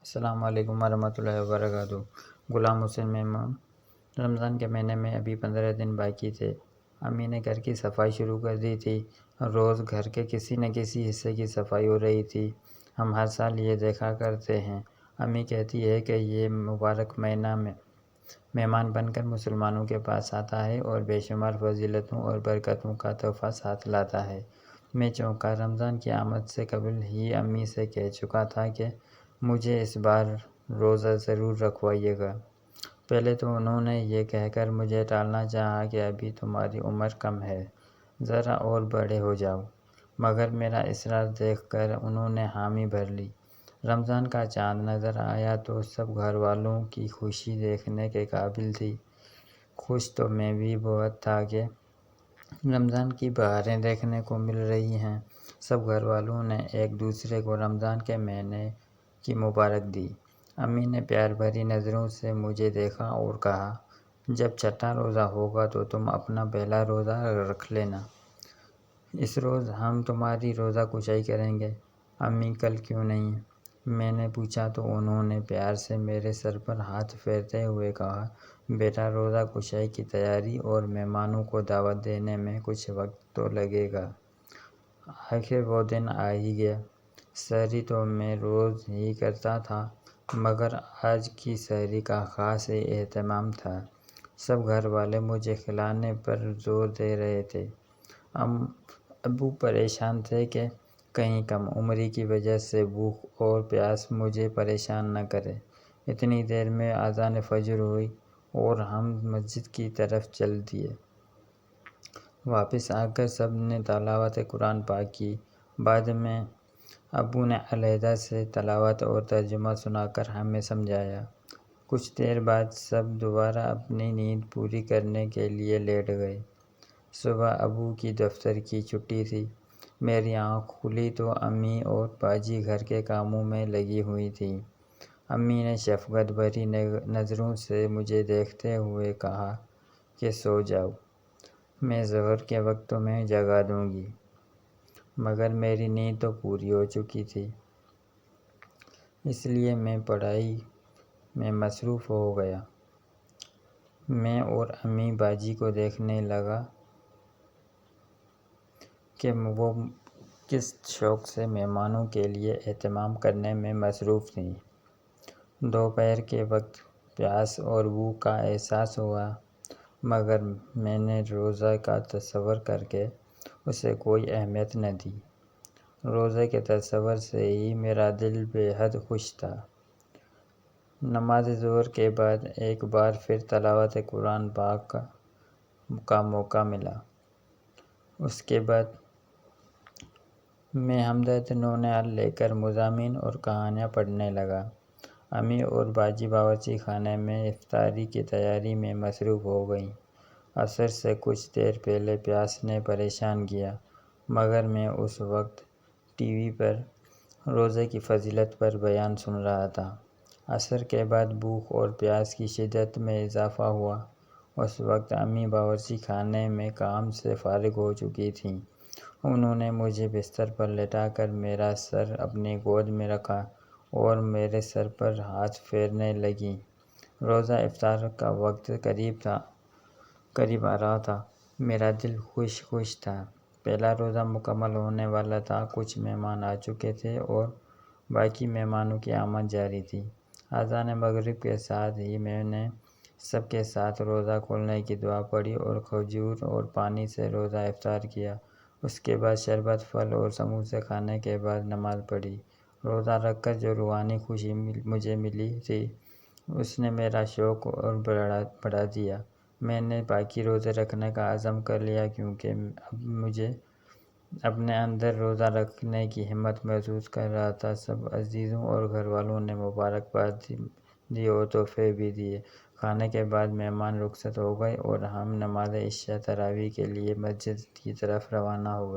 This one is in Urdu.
السلام علیکم ورحمۃ اللہ وبرکاتہ۔ غلام حسین میمون۔ رمضان کے مہینے میں ابھی 15 دن باقی تھے۔ امی نے گھر کی صفائی شروع کر دی تھی۔ روز گھر کے کسی نہ کسی حصے کی صفائی ہو رہی تھی۔ ہم ہر سال یہ دیکھا کرتے ہیں۔ امی کہتی ہے کہ یہ مبارک مہینہ مہمان بن کر مسلمانوں کے پاس آتا ہے اور بے شمار فضیلتوں اور برکتوں کا تحفہ ساتھ لاتا ہے۔ میں چونکا۔ رمضان کی آمد سے قبل ہی امی سے کہہ چکا تھا کہ مجھے اس بار روزہ ضرور رکھوائیے گا۔ پہلے تو انہوں نے یہ کہہ کر مجھے ٹالنا چاہا کہ ابھی تمہاری عمر کم ہے، ذرا اور بڑے ہو جاؤ، مگر میرا اصرار دیکھ کر انہوں نے حامی بھر لی۔ رمضان کا چاند نظر آیا تو سب گھر والوں کی خوشی دیکھنے کے قابل تھی۔ خوش تو میں بھی بہت تھا کہ رمضان کی بہاریں دیکھنے کو مل رہی ہیں۔ سب گھر والوں نے ایک دوسرے کو رمضان کے مہینے کی مبارک دی۔ امی نے پیار بھری نظروں سے مجھے دیکھا اور کہا، جب چھٹا روزہ ہوگا تو تم اپنا پہلا روزہ رکھ لینا۔ اس روز ہم تمہاری روزہ کشائی کریں گے۔ امی کل کیوں نہیں؟ میں نے پوچھا تو انہوں نے پیار سے میرے سر پر ہاتھ پھیرتے ہوئے کہا، بیٹا روزہ کشائی کی تیاری اور مہمانوں کو دعوت دینے میں کچھ وقت تو لگے گا۔ آخر وہ دن آ ہی گیا۔ سحری تو میں روز ہی کرتا تھا، مگر آج کی سحری کا خاص اہتمام تھا۔ سب گھر والے مجھے کھلانے پر زور دے رہے تھے۔ ابو پریشان تھے کہ کہیں کم عمری کی وجہ سے بھوک اور پیاس مجھے پریشان نہ کرے۔ اتنی دیر میں اذان فجر ہوئی اور ہم مسجد کی طرف چل دیے۔ واپس آ کر سب نے تلاوت قرآن پاک کی۔ بعد میں ابو نے علیحدہ سے تلاوت اور ترجمہ سنا کر ہمیں سمجھایا۔ کچھ دیر بعد سب دوبارہ اپنی نیند پوری کرنے کے لیے لیٹ گئے۔ صبح ابو کی دفتر کی چھٹی تھی۔ میری آنکھ کھلی تو امی اور باجی گھر کے کاموں میں لگی ہوئی تھیں۔ امی نے شفقت بھری نظروں سے مجھے دیکھتے ہوئے کہا کہ سو جاؤ، میں ظہر کے وقت تمہیں جگا دوں گی، مگر میری نیند تو پوری ہو چکی تھی، اس لیے میں پڑھائی میں مصروف ہو گیا۔ میں اور امی باجی کو دیکھنے لگا کہ وہ کس شوق سے مہمانوں کے لیے اہتمام کرنے میں مصروف تھیں۔ دوپہر کے وقت پیاس اور بھوک کا احساس ہوا، مگر میں نے روزہ کا تصور کر کے اسے کوئی اہمیت نہ دی۔ روزے کے تصور سے ہی میرا دل بے حد خوش تھا۔ نماز ظہر کے بعد ایک بار پھر تلاوت قرآن پاک کا موقع ملا۔ اس کے بعد میں ہمدرد نونہال لے کر مضامین اور کہانیاں پڑھنے لگا۔ امی اور باجی باورچی خانے میں افطاری کی تیاری میں مصروف ہو گئیں۔ عصر سے کچھ دیر پہلے پیاس نے پریشان کیا، مگر میں اس وقت ٹی وی پر روزے کی فضیلت پر بیان سن رہا تھا۔ عصر کے بعد بھوک اور پیاس کی شدت میں اضافہ ہوا۔ اس وقت امی باورچی خانے میں کام سے فارغ ہو چکی تھیں۔ انہوں نے مجھے بستر پر لٹا کر میرا سر اپنی گود میں رکھا اور میرے سر پر ہاتھ پھیرنے لگیں۔ روزہ افطار کا وقت قریب آ رہا تھا۔ میرا دل خوش تھا۔ پہلا روزہ مکمل ہونے والا تھا۔ کچھ مہمان آ چکے تھے اور باقی مہمانوں کی آمد جاری تھی۔ اذان مغرب کے ساتھ ہی میں نے سب کے ساتھ روزہ کھولنے کی دعا پڑھی اور کھجور اور پانی سے روزہ افطار کیا۔ اس کے بعد شربت، پھل اور سموسے کھانے کے بعد نماز پڑھی۔ روزہ رکھ کر جو روحانی خوشی مجھے ملی تھی، اس نے میرا شوق اور بڑھا دیا۔ میں نے باقی روزے رکھنے کا عزم کر لیا کیونکہ اب مجھے اپنے اندر روزہ رکھنے کی ہمت محسوس کر رہا تھا۔ سب عزیزوں اور گھر والوں نے مبارکباد دی اور تحفے بھی دیے۔ کھانے کے بعد مہمان رخصت ہو گئے اور ہم نماز عشاء تراویح کے لیے مسجد کی طرف روانہ ہوئے۔